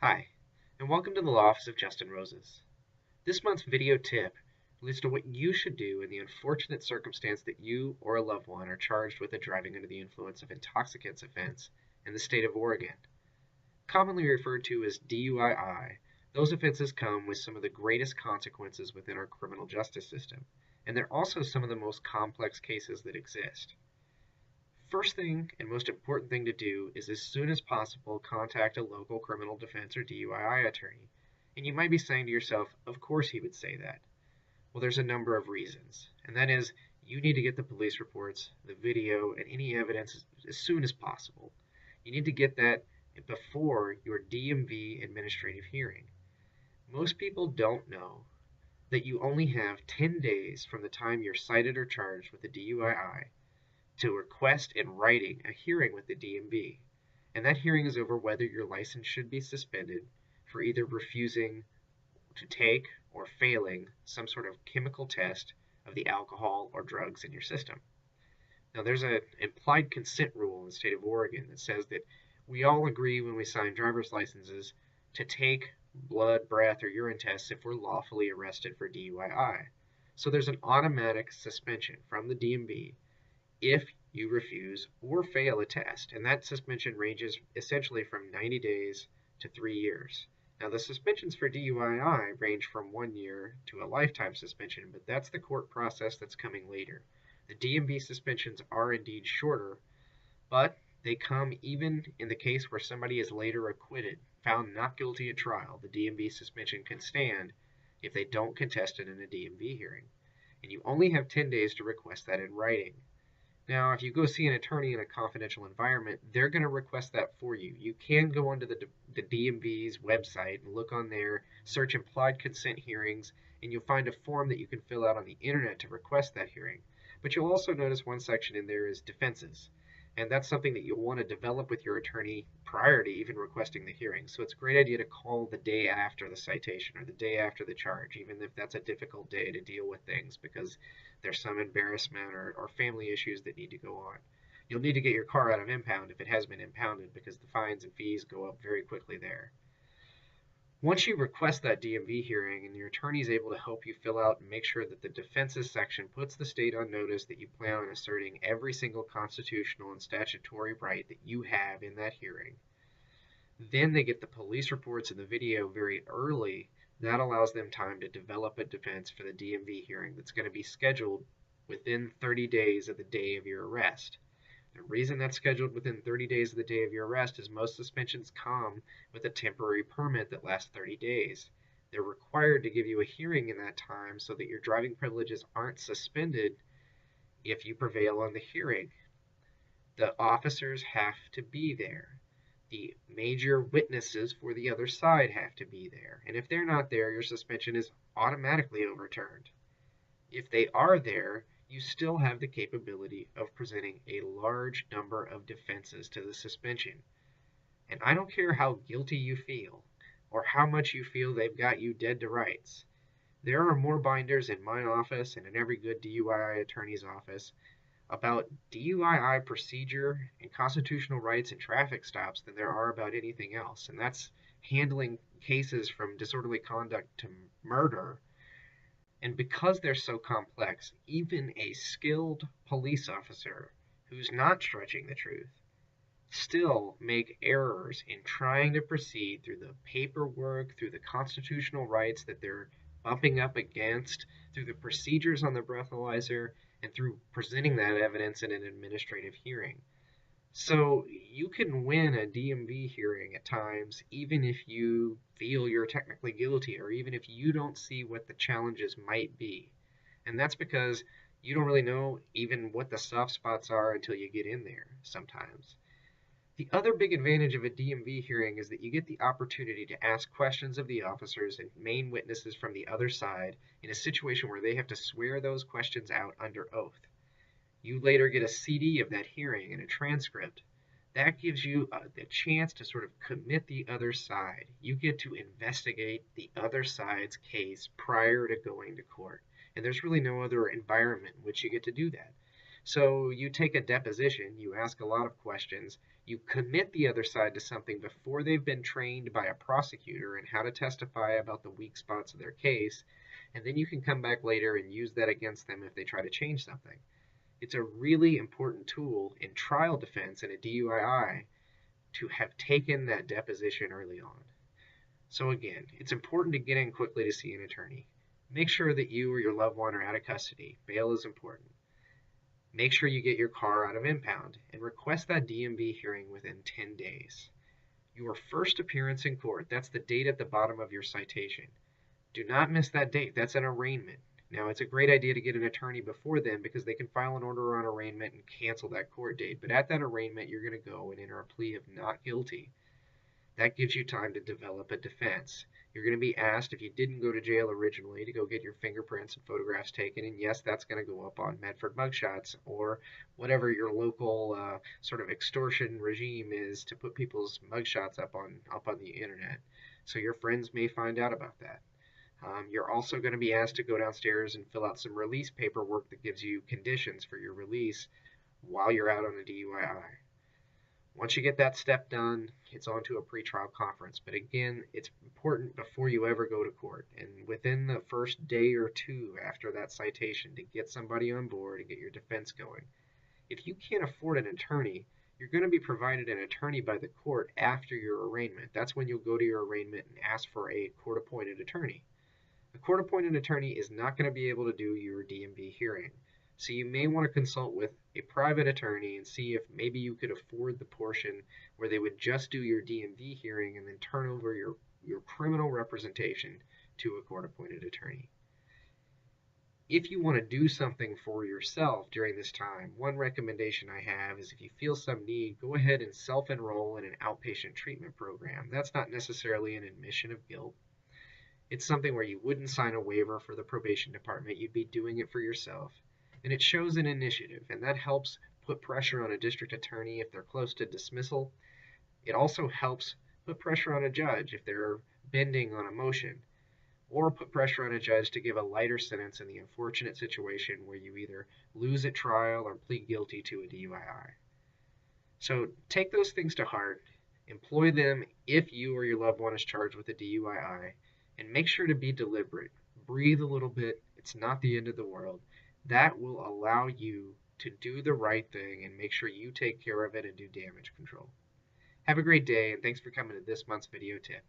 Hi, and welcome to the Law Office of Justin Rosas. This month's video tip leads to what you should do in the unfortunate circumstance that you or a loved one are charged with a driving under the influence of intoxicants offense in the state of Oregon. Commonly referred to as DUII, those offenses come with some of the greatest consequences within our criminal justice system, and they're also some of the most complex cases that exist. First thing and most important thing to do is as soon as possible contact a local criminal defense or DUII attorney. And you might be saying to yourself, of course he would say that. Well, there's a number of reasons, and that is you need to get the police reports, the video, and any evidence as soon as possible. You need to get that before your DMV administrative hearing. Most people don't know that you only have 10 days from the time you're cited or charged with a DUII to request in writing a hearing with the DMV, and that hearing is over whether your license should be suspended for either refusing to take or failing some sort of chemical test of the alcohol or drugs in your system. Now, there's an implied consent rule in the state of Oregon that says that we all agree when we sign driver's licenses to take blood, breath, or urine tests if we're lawfully arrested for DUII. So there's an automatic suspension from the DMV if you refuse or fail a test, and that suspension ranges essentially from 90 days to 3 years. Now, the suspensions for DUII range from 1 year to a lifetime suspension, but that's the court process that's coming later. The DMV suspensions are indeed shorter, but they come even in the case where somebody is later acquitted, found not guilty at trial. The DMV suspension can stand if they don't contest it in a DMV hearing, and you only have 10 days to request that in writing. Now, if you go see an attorney in a confidential environment, they're going to request that for you. You can go onto the DMV's website and look on there, search implied consent hearings, and you'll find a form that you can fill out on the internet to request that hearing. But you'll also notice one section in there is defenses, and that's something that you'll want to develop with your attorney prior to even requesting the hearing. So it's a great idea to call the day after the citation or the day after the charge, even if that's a difficult day to deal with things because there's some embarrassment or family issues that need to go on. You'll need to get your car out of impound if it has been impounded because the fines and fees go up very quickly there. Once you request that DMV hearing and your attorney is able to help you fill out and make sure that the defenses section puts the state on notice that you plan on asserting every single constitutional and statutory right that you have in that hearing, then they get the police reports and the video very early. That allows them time to develop a defense for the DMV hearing that's going to be scheduled within 30 days of the day of your arrest. The reason that's scheduled within 30 days of the day of your arrest is most suspensions come with a temporary permit that lasts 30 days. They're required to give you a hearing in that time so that your driving privileges aren't suspended if you prevail on the hearing. The officers have to be there. The major witnesses for the other side have to be there. And if they're not there, your suspension is automatically overturned. If they are there, you still have the capability of presenting a large number of defenses to the suspension. And I don't care how guilty you feel or how much you feel they've got you dead to rights. There are more binders in my office and in every good DUII attorney's office about DUII procedure and constitutional rights and traffic stops than there are about anything else. And that's handling cases from disorderly conduct to murder. And because they're so complex, even a skilled police officer who's not stretching the truth still make errors in trying to proceed through the paperwork, through the constitutional rights that they're bumping up against, through the procedures on the breathalyzer, and through presenting that evidence in an administrative hearing. So you can win a DMV hearing at times, even if you feel you're technically guilty, or even if you don't see what the challenges might be. And that's because you don't really know even what the soft spots are until you get in there sometimes. The other big advantage of a DMV hearing is that you get the opportunity to ask questions of the officers and main witnesses from the other side in a situation where they have to swear those questions out under oath. You later get a CD of that hearing and a transcript. That gives you the chance to sort of commit the other side. You get to investigate the other side's case prior to going to court. And there's really no other environment in which you get to do that. So you take a deposition, you ask a lot of questions, You commit the other side to something before they've been trained by a prosecutor in how to testify about the weak spots of their case, and then you can come back later and use that against them if they try to change something. It's a really important tool in trial defense in a DUII to have taken that deposition early on. So again, it's important to get in quickly to see an attorney. Make sure that you or your loved one are out of custody. Bail is important. Make sure you get your car out of impound and request that DMV hearing within 10 days. Your first appearance in court, that's the date at the bottom of your citation. Do not miss that date. That's an arraignment. Now, it's a great idea to get an attorney before then because they can file an order on arraignment and cancel that court date. But at that arraignment, you're going to go and enter a plea of not guilty. That gives you time to develop a defense. You're going to be asked if you didn't go to jail originally to go get your fingerprints and photographs taken, and yes, that's going to go up on Medford mugshots or whatever your local sort of extortion regime is to put people's mugshots up on the internet. So your friends may find out about that. You're also going to be asked to go downstairs and fill out some release paperwork that gives you conditions for your release while you're out on a DUII. Once you get that step done, it's on to a pretrial conference. But again, it's important before you ever go to court and within the first day or two after that citation to get somebody on board and get your defense going. If you can't afford an attorney, you're going to be provided an attorney by the court after your arraignment. That's when you'll go to your arraignment and ask for a court-appointed attorney. A court-appointed attorney is not going to be able to do your DMV hearing. So you may want to consult with a private attorney and see if maybe you could afford the portion where they would just do your DMV hearing and then turn over your criminal representation to a court-appointed attorney. If you want to do something for yourself during this time, one recommendation I have is if you feel some need, go ahead and self-enroll in an outpatient treatment program. That's not necessarily an admission of guilt. It's something where you wouldn't sign a waiver for the probation department. You'd be doing it for yourself. And it shows an initiative, and that helps put pressure on a district attorney if they're close to dismissal. It also helps put pressure on a judge if they're bending on a motion, or put pressure on a judge to give a lighter sentence in the unfortunate situation where you either lose at trial or plead guilty to a DUII. So take those things to heart, employ them if you or your loved one is charged with a DUII, and make sure to be deliberate. Breathe a little bit. It's not the end of the world. That will allow you to do the right thing and make sure you take care of it and do damage control. Have a great day, and thanks for coming to this month's video tip.